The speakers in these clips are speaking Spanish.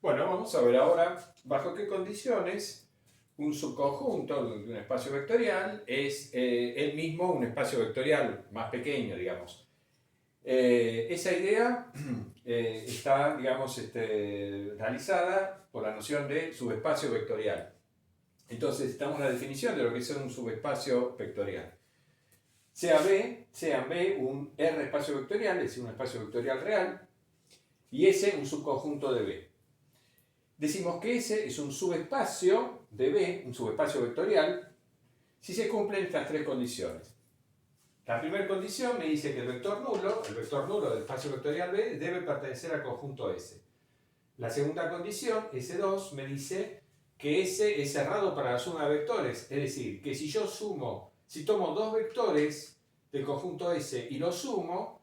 Bueno, vamos a ver ahora bajo qué condiciones un subconjunto de un espacio vectorial es el mismo un espacio vectorial más pequeño, digamos. Esa idea está, digamos, realizada por la noción de subespacio vectorial. Entonces, damos la definición de lo que es un subespacio vectorial. Sea B un R espacio vectorial, es decir, un espacio vectorial real, y S un subconjunto de B. Decimos que S es un subespacio de B, un subespacio vectorial, si se cumplen estas tres condiciones. La primera condición me dice que el vector nulo del espacio vectorial B, debe pertenecer al conjunto S. La segunda condición, S2, me dice que S es cerrado para la suma de vectores, es decir, que si tomo dos vectores del conjunto S y los sumo,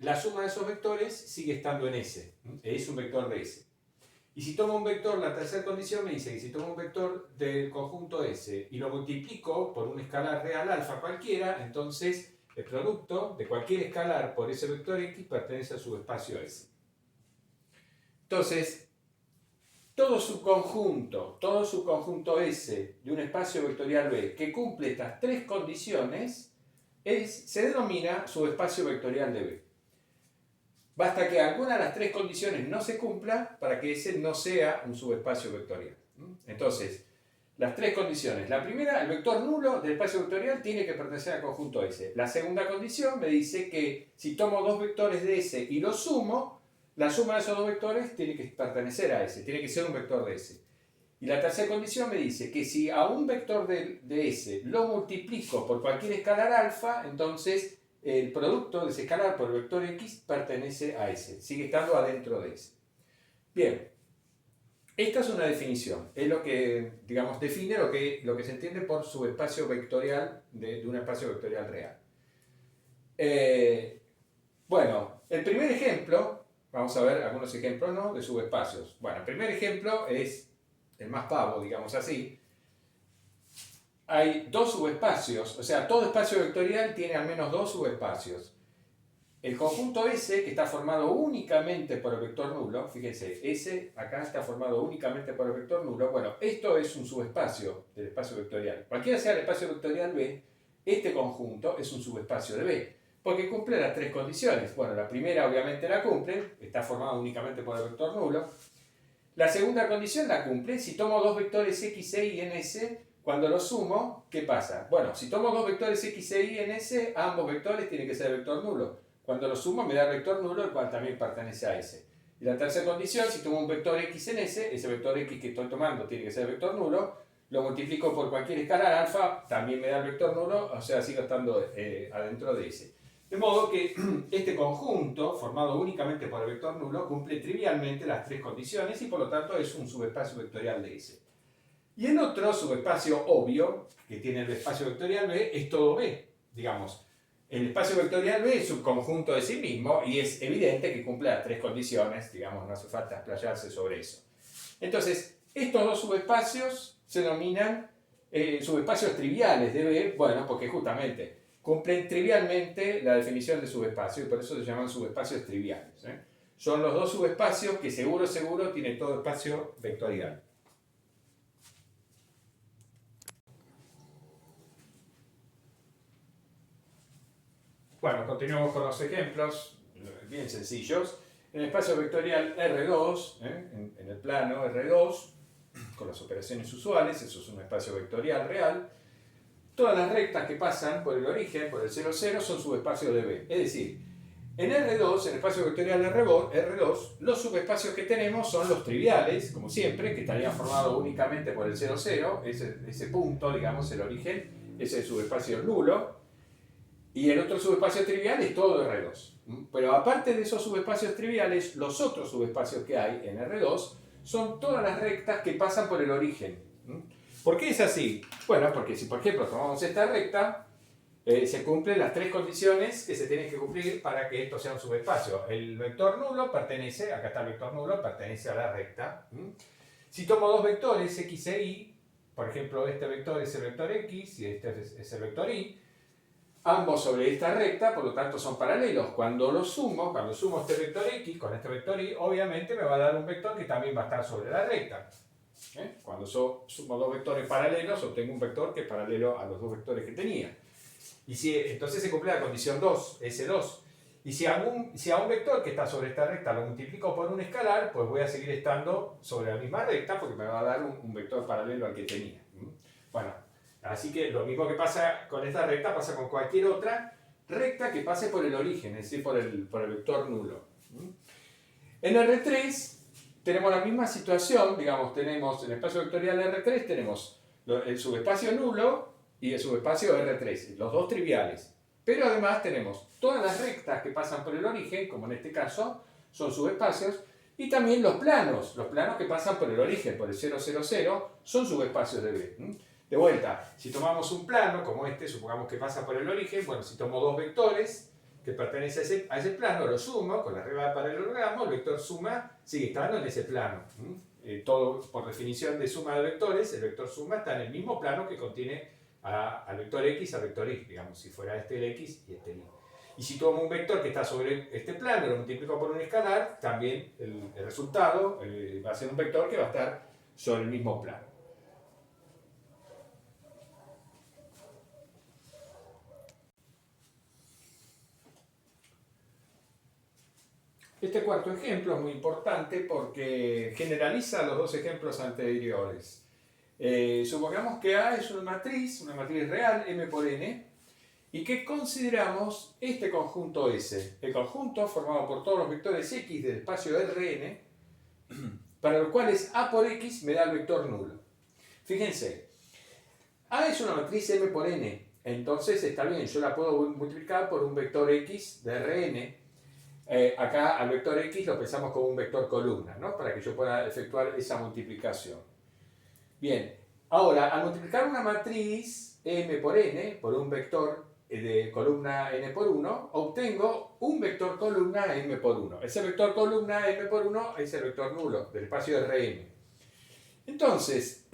la suma de esos vectores sigue estando en S, es un vector de S. Y si tomo un vector, la tercera condición me dice que si tomo un vector del conjunto S y lo multiplico por un escalar real alfa cualquiera, entonces el producto de cualquier escalar por ese vector X pertenece a subespacio S. Entonces, todo subconjunto S de un espacio vectorial B que cumple estas tres condiciones se denomina subespacio vectorial de B. Basta que alguna de las tres condiciones no se cumpla para que ese no sea un subespacio vectorial. Entonces, las tres condiciones. La primera, el vector nulo del espacio vectorial tiene que pertenecer al conjunto S. La segunda condición me dice que si tomo dos vectores de S y los sumo, la suma de esos dos vectores tiene que pertenecer a S, tiene que ser un vector de S. Y la tercera condición me dice que si a un vector de S lo multiplico por cualquier escalar alfa, entonces el producto de ese escalar por el vector X pertenece a S, sigue estando adentro de S. Bien, esta es una definición, es lo que, digamos, define lo que se entiende por subespacio vectorial de un espacio vectorial real. Bueno, el primer ejemplo, vamos a ver algunos ejemplos, ¿no?, de subespacios. Bueno, el primer ejemplo es el más pavo, digamos así. Hay dos subespacios, o sea, todo espacio vectorial tiene al menos dos subespacios. El conjunto S, que está formado únicamente por el vector nulo, fíjense, S acá está formado únicamente por el vector nulo. Bueno, esto es un subespacio del espacio vectorial. Cualquiera sea el espacio vectorial B, este conjunto es un subespacio de B, porque cumple las tres condiciones. Bueno, la primera obviamente la cumple, está formado únicamente por el vector nulo. La segunda condición la cumple si tomo dos vectores X, Y en S. Cuando los sumo, ¿qué pasa? Bueno, si tomo dos vectores X, Y en S, ambos vectores tienen que ser vector nulo. Cuando lo sumo me da el vector nulo, el cual también pertenece a S. Y la tercera condición, si tomo un vector X en S, ese vector X que estoy tomando tiene que ser vector nulo, lo multiplico por cualquier escalar alfa, también me da el vector nulo, o sea, sigo estando adentro de S. De modo que este conjunto, formado únicamente por el vector nulo, cumple trivialmente las tres condiciones y por lo tanto es un subespacio vectorial de S. Y el otro subespacio obvio, que tiene el espacio vectorial B, es todo B, digamos. El espacio vectorial B es subconjunto de sí mismo y es evidente que cumple las tres condiciones, digamos, no hace falta explayarse sobre eso. Entonces, estos dos subespacios se denominan subespacios triviales de B, bueno, porque justamente cumplen trivialmente la definición de subespacio y por eso se llaman subespacios triviales. Son los dos subespacios que seguro tienen todo espacio vectorial. Bueno, continuamos con los ejemplos, bien sencillos. En el espacio vectorial R2, en el plano R2, con las operaciones usuales, eso es un espacio vectorial real, todas las rectas que pasan por el origen, por el 0, 0, son subespacios de B. Es decir, en R2, en el espacio vectorial R2, los subespacios que tenemos son los triviales, como siempre, que estarían formados únicamente por el 0, 0, ese punto, digamos, el origen, ese subespacio nulo. Y el otro subespacio trivial es todo R2. Pero aparte de esos subespacios triviales, los otros subespacios que hay en R2 son todas las rectas que pasan por el origen. ¿Por qué es así? Bueno, porque si por ejemplo tomamos esta recta, se cumplen las tres condiciones que se tienen que cumplir para que esto sea un subespacio. El vector nulo pertenece, acá está el vector nulo, pertenece a la recta. Si tomo dos vectores X e Y, por ejemplo este vector es el vector X y este es el vector Y, ambos sobre esta recta, por lo tanto son paralelos. Cuando sumo este vector x con este vector y, obviamente me va a dar un vector que también va a estar sobre la recta. Cuando sumo dos vectores paralelos, obtengo un vector que es paralelo a los dos vectores que tenía. Y entonces se cumple la condición 2, S2. Y si a un vector que está sobre esta recta lo multiplico por un escalar, pues voy a seguir estando sobre la misma recta porque me va a dar un vector paralelo al que tenía. Bueno, así que lo mismo que pasa con esta recta pasa con cualquier otra recta que pase por el origen, es decir, por el vector nulo. En R3 tenemos la misma situación, digamos, tenemos en el espacio vectorial R3 tenemos el subespacio nulo y el subespacio R3, los dos triviales. Pero además tenemos todas las rectas que pasan por el origen, como en este caso, son subespacios, y también los planos que pasan por el origen, por el 0, 0, 0, son subespacios de B. De vuelta, si tomamos un plano como este, supongamos que pasa por el origen, bueno, si tomo dos vectores que pertenecen a ese plano, lo sumo con la regla de paralelogramo, el vector suma sigue estando en ese plano. Todo por definición de suma de vectores, el vector suma está en el mismo plano que contiene al vector x al vector y, digamos, si fuera este el x y este el y. Y si tomo un vector que está sobre este plano y lo multiplico por un escalar, también el resultado va a ser un vector que va a estar sobre el mismo plano. Este cuarto ejemplo es muy importante porque generaliza los dos ejemplos anteriores. Supongamos que A es una matriz real, M por N, y que consideramos este conjunto S, el conjunto formado por todos los vectores X del espacio Rn, para los cuales A por X me da el vector nulo. Fíjense, A es una matriz M por N, entonces está bien, yo la puedo multiplicar por un vector X de Rn. Acá al vector X lo pensamos como un vector columna, ¿no? Para que yo pueda efectuar esa multiplicación. Bien, ahora al multiplicar una matriz M por N por un vector de columna N por 1, obtengo un vector columna M por 1. Ese vector columna M por 1 es el vector nulo del espacio Rm. Entonces,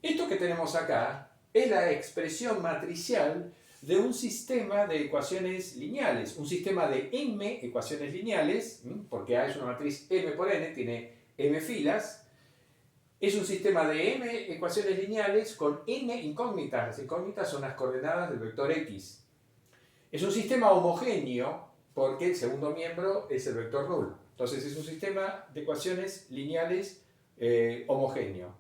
esto que tenemos acá es la expresión matricial de un sistema de ecuaciones lineales, un sistema de m ecuaciones lineales, porque A es una matriz M por N, tiene m filas, es un sistema de m ecuaciones lineales con n incógnitas. Las incógnitas son las coordenadas del vector x. Es un sistema homogéneo porque el segundo miembro es el vector nulo. Entonces es un sistema de ecuaciones lineales homogéneo.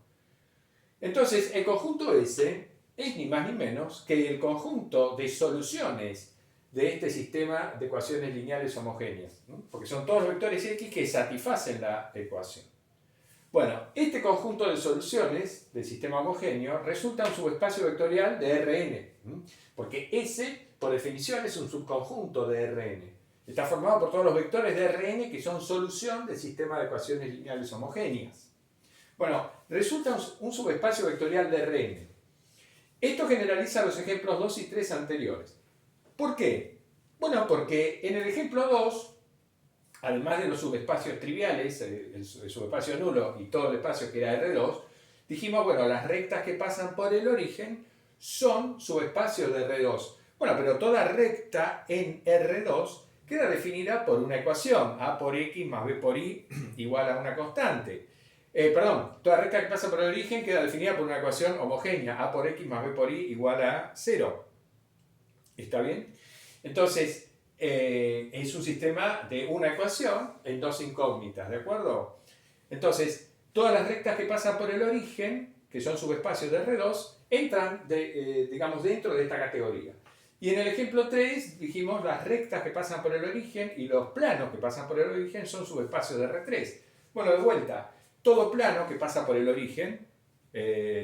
Entonces el conjunto S es ni más ni menos que el conjunto de soluciones de este sistema de ecuaciones lineales homogéneas, ¿no? Porque son todos los vectores X que satisfacen la ecuación. Bueno, este conjunto de soluciones del sistema homogéneo resulta un subespacio vectorial de Rn, porque S, por definición, es un subconjunto de Rn. Está formado por todos los vectores de Rn que son solución del sistema de ecuaciones lineales homogéneas. Bueno, resulta un subespacio vectorial de Rn. Esto generaliza los ejemplos 2 y 3 anteriores. ¿Por qué? Bueno, porque en el ejemplo 2, además de los subespacios triviales, el subespacio nulo y todo el espacio que era R2, dijimos, bueno, las rectas que pasan por el origen son subespacios de R2. Bueno, pero toda recta en R2 queda definida por una ecuación, A por X más B por Y igual a una constante. Toda recta que pasa por el origen queda definida por una ecuación homogénea, A por X más B por Y igual a 0. ¿Está bien? Entonces, es un sistema de una ecuación en dos incógnitas, ¿de acuerdo? Entonces, todas las rectas que pasan por el origen, que son subespacios de R2, entran, digamos, dentro de esta categoría. Y en el ejemplo 3 dijimos las rectas que pasan por el origen y los planos que pasan por el origen son subespacios de R3. Bueno, de vuelta, todo plano que pasa por el origen,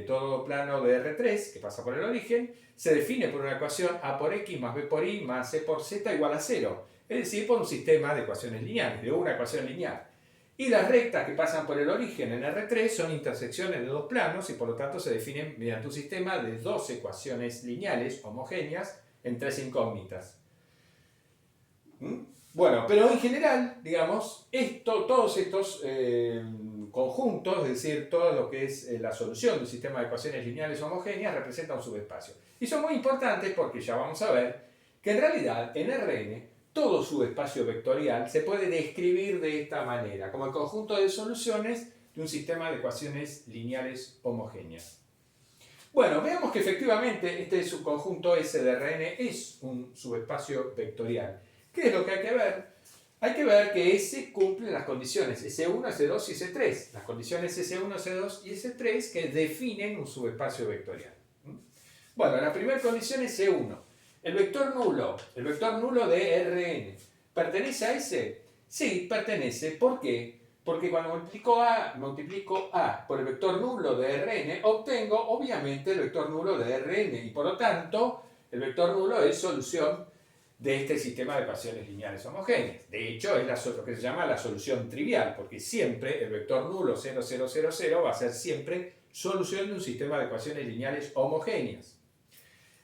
todo plano de R3 que pasa por el origen, se define por una ecuación A por X más B por Y más C por Z igual a 0. Es decir, por un sistema de ecuaciones lineales, de una ecuación lineal. Y las rectas que pasan por el origen en R3 son intersecciones de dos planos y por lo tanto se definen mediante un sistema de dos ecuaciones lineales homogéneas en tres incógnitas. Bueno, pero en general, digamos, todos estos conjuntos, es decir, todo lo que es la solución de un sistema de ecuaciones lineales homogéneas representa un subespacio. Y son muy importantes porque ya vamos a ver que en realidad en Rn todo subespacio vectorial se puede describir de esta manera, como el conjunto de soluciones de un sistema de ecuaciones lineales homogéneas. Bueno, veamos que efectivamente este subconjunto S de Rn es un subespacio vectorial. ¿Qué es lo que hay que ver? Hay que ver que S cumple las condiciones S1, S2 y S3. Las condiciones S1, S2 y S3 que definen un subespacio vectorial. Bueno, la primera condición es S1. El vector nulo de Rn, ¿pertenece a S? Sí, pertenece. ¿Por qué? Porque cuando multiplico A por el vector nulo de Rn, obtengo obviamente el vector nulo de Rn y por lo tanto el vector nulo es solución de este sistema de ecuaciones lineales homogéneas. De hecho, es lo que se llama la solución trivial, porque siempre el vector nulo 0, 0, 0, 0 va a ser siempre solución de un sistema de ecuaciones lineales homogéneas.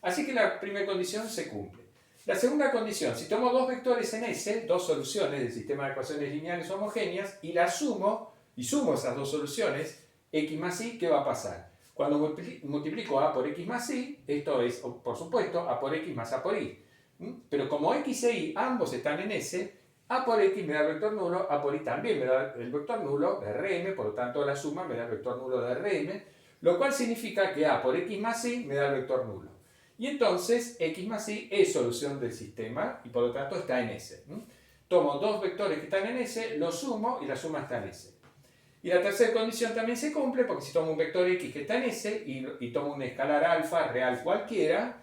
Así que la primera condición se cumple. La segunda condición, si tomo dos vectores en S, dos soluciones del sistema de ecuaciones lineales homogéneas, y las sumo esas dos soluciones, x más y, ¿qué va a pasar? Cuando multiplico a por x más y, esto es, por supuesto, a por x más a por y. Pero como x e y ambos están en S, a por x me da el vector nulo, a por y también me da el vector nulo de Rm, por lo tanto la suma me da el vector nulo de Rm, lo cual significa que a por x más y me da el vector nulo. Y entonces x más y es solución del sistema y por lo tanto está en S. Tomo dos vectores que están en S, los sumo y la suma está en S. Y la tercera condición también se cumple porque si tomo un vector x que está en S y tomo un escalar alfa real cualquiera,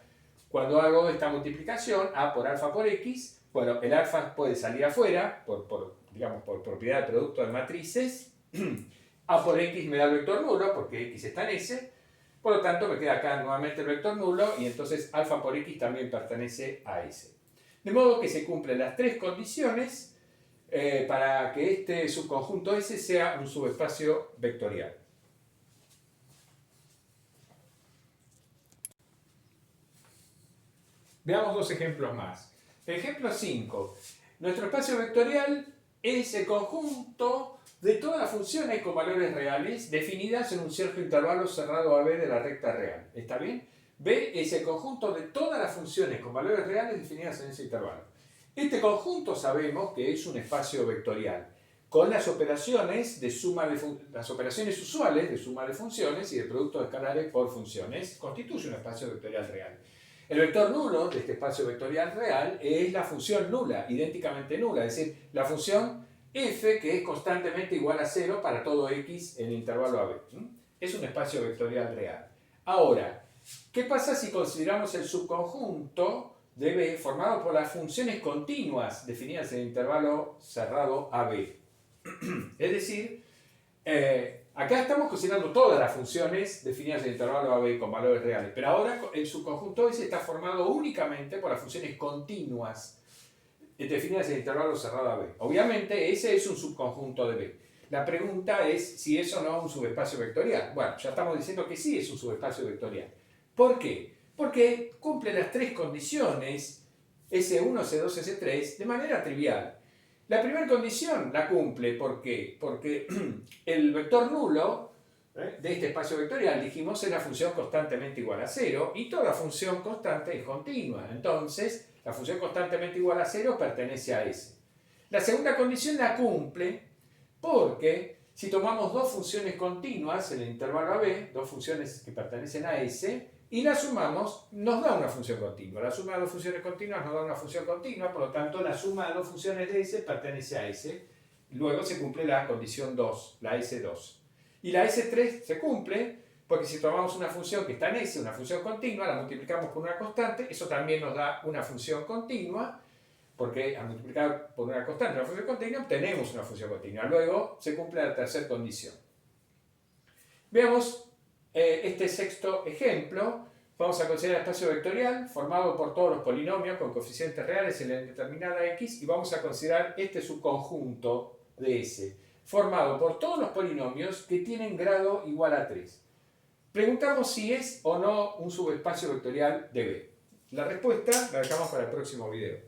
cuando hago esta multiplicación, a por alfa por x, bueno, el alfa puede salir afuera digamos, por propiedad de producto de matrices. A por x me da el vector nulo porque x está en S. Por lo tanto, me queda acá nuevamente el vector nulo y entonces alfa por x también pertenece a S. De modo que se cumplen las tres condiciones para que este subconjunto S sea un subespacio vectorial. Veamos dos ejemplos más. Ejemplo 5. Nuestro espacio vectorial es el conjunto de todas las funciones con valores reales definidas en un cierto intervalo cerrado AB de la recta real. ¿Está bien? B es el conjunto de todas las funciones con valores reales definidas en ese intervalo. Este conjunto sabemos que es un espacio vectorial, con las operaciones las operaciones usuales de suma de funciones y de productos escalares por funciones, constituye un espacio vectorial real. El vector nulo de este espacio vectorial real es la función nula, idénticamente nula, es decir, la función f que es constantemente igual a 0 para todo x en el intervalo AB. Es un espacio vectorial real. Ahora, ¿qué pasa si consideramos el subconjunto de B formado por las funciones continuas definidas en el intervalo cerrado AB? Es decir, acá estamos considerando todas las funciones definidas en el intervalo AB con valores reales, pero ahora el subconjunto S está formado únicamente por las funciones continuas definidas en el intervalo cerrado AB. Obviamente ese es un subconjunto de B. La pregunta es si es o no un subespacio vectorial. Bueno, ya estamos diciendo que sí es un subespacio vectorial. ¿Por qué? Porque cumple las tres condiciones S1, S2, S3 de manera trivial. La primera condición la cumple, ¿por qué? Porque el vector nulo de este espacio vectorial, dijimos, es la función constantemente igual a 0 y toda función constante es continua. Entonces, la función constantemente igual a 0 pertenece a S. La segunda condición la cumple porque si tomamos dos funciones continuas en el intervalo AB, dos funciones que pertenecen a S, y las sumamos, nos da una función continua. La suma de dos funciones continuas nos da una función continua, por lo tanto la suma de dos funciones de S pertenece a S. Luego se cumple la condición 2, la S2. Y la S3 se cumple porque si tomamos una función que está en S, una función continua, la multiplicamos por una constante, eso también nos da una función continua, porque al multiplicar por una constante una función continua, obtenemos una función continua. Luego se cumple la tercera condición. Veamos este sexto ejemplo. Vamos a considerar el espacio vectorial formado por todos los polinomios con coeficientes reales en la indeterminada x y vamos a considerar este subconjunto de S formado por todos los polinomios que tienen grado igual a 3. Preguntamos si es o no un subespacio vectorial de B. La respuesta la dejamos para el próximo video.